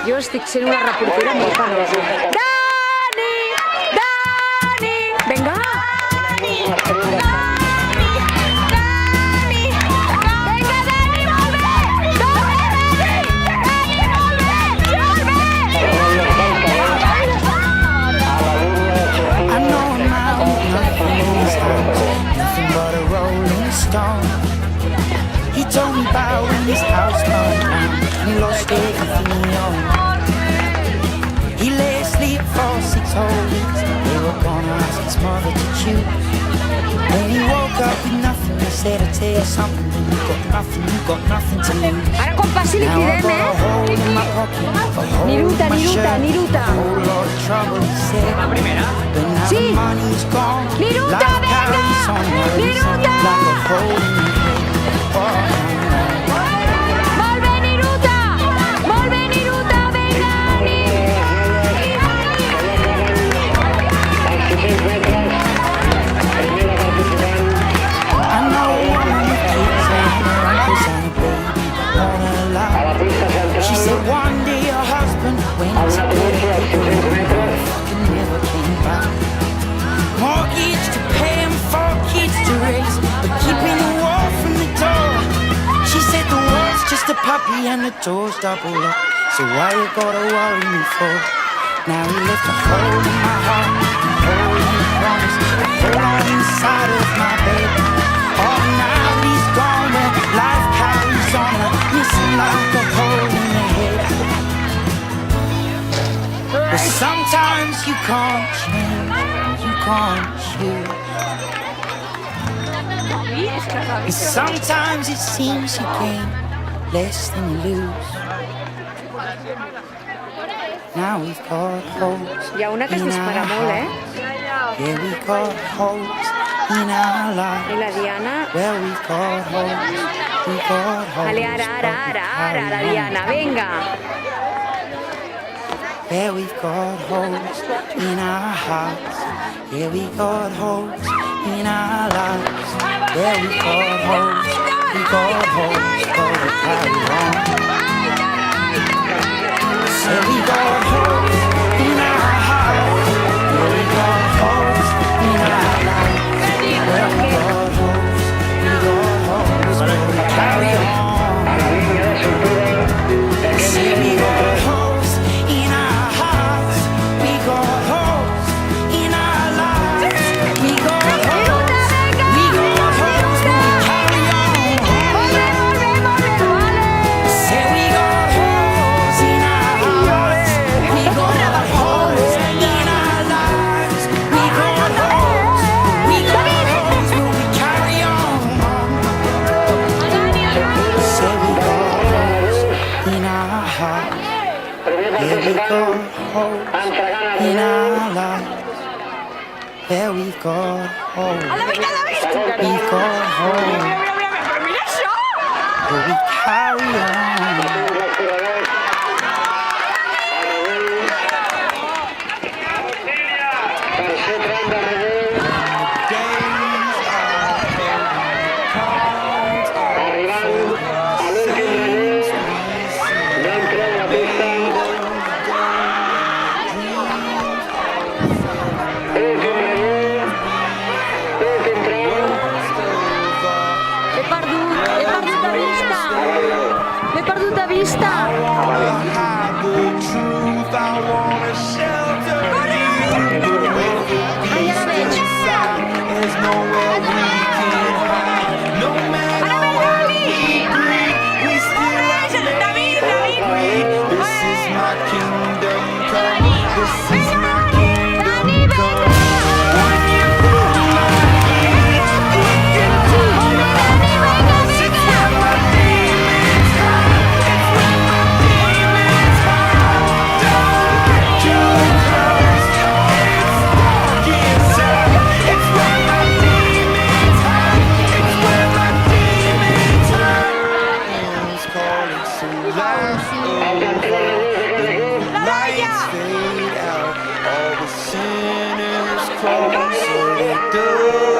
Jo estic sent una reportera molt penosa. Dani! Dani! Vinga! Dani! Dani! Dani! Vinga, Dani, molt bé! Dani! Dani, molt bé! I know now nothing is nothing but a rolling stone. He told me about when his house burned down and he lost everything he owned. He lay asleep for 6 whole weeks. They were gonna ask his mother to choose. When he woke up with nothing, they said, I'll tell you something. When you got nothing to lose. Ara quan passi li Now I cridem, got a hole in my pocket, a hole Niruta, in my Niruta, shirt, Niruta. a whole lot of trouble, he said. But now Sí. the money's gone. Niruta, Life venga. carries on, Niruta. like a hole in my head. Oh, Molt bé, Niruta! Molt bé, Niruta! Vinga, I know one of the kids and her uncles and a baby on her lap. She said one day her husband went to bed and never came back. Mortgage to pay and 4 kids to raise, but keeping the wall from the door. She said the wall's just a puppy and the door's double up. So why you gotta worry me for? Now he left a hole in my heart, a hole in the promise, a hole inside of my bed. Oh, now he's gone where life carries on, missing like a hole in the head. But sometimes you can't change, you can't choose. And sometimes it seems you gain less than you lose. Now we've got holes Hi ha una que es in dispara our molt, hearts. Yeah, we got holes in our I lives. la Diana... Well, we've got holes, we've got holes. Vale, ara, la Diana, vinga! Yeah, we've got holes in our hearts. Yeah, we got holes in our lives. Yeah, we got holes, we got holes, gotta carry on. Yeah, we got holes in our hearts. Yeah, we got holes in our lives. Yeah, we got holes, gotta carry on. Yeah, we got holes in our hearts. We got holes in our lives. We got holes, we got holes, gonna carry on. Say we got holes in our hearts. We got holes in our lives. We got holes, will we carry on? Say we got holes in our hearts. Yeah, we got holes in our lives. Yeah, we've got holes. We've got holes. Will we carry on? L'he perdut de vista! Ai, ara veig! Dani, venga! last over. Lights fade out, all the sinners crawl, so they do.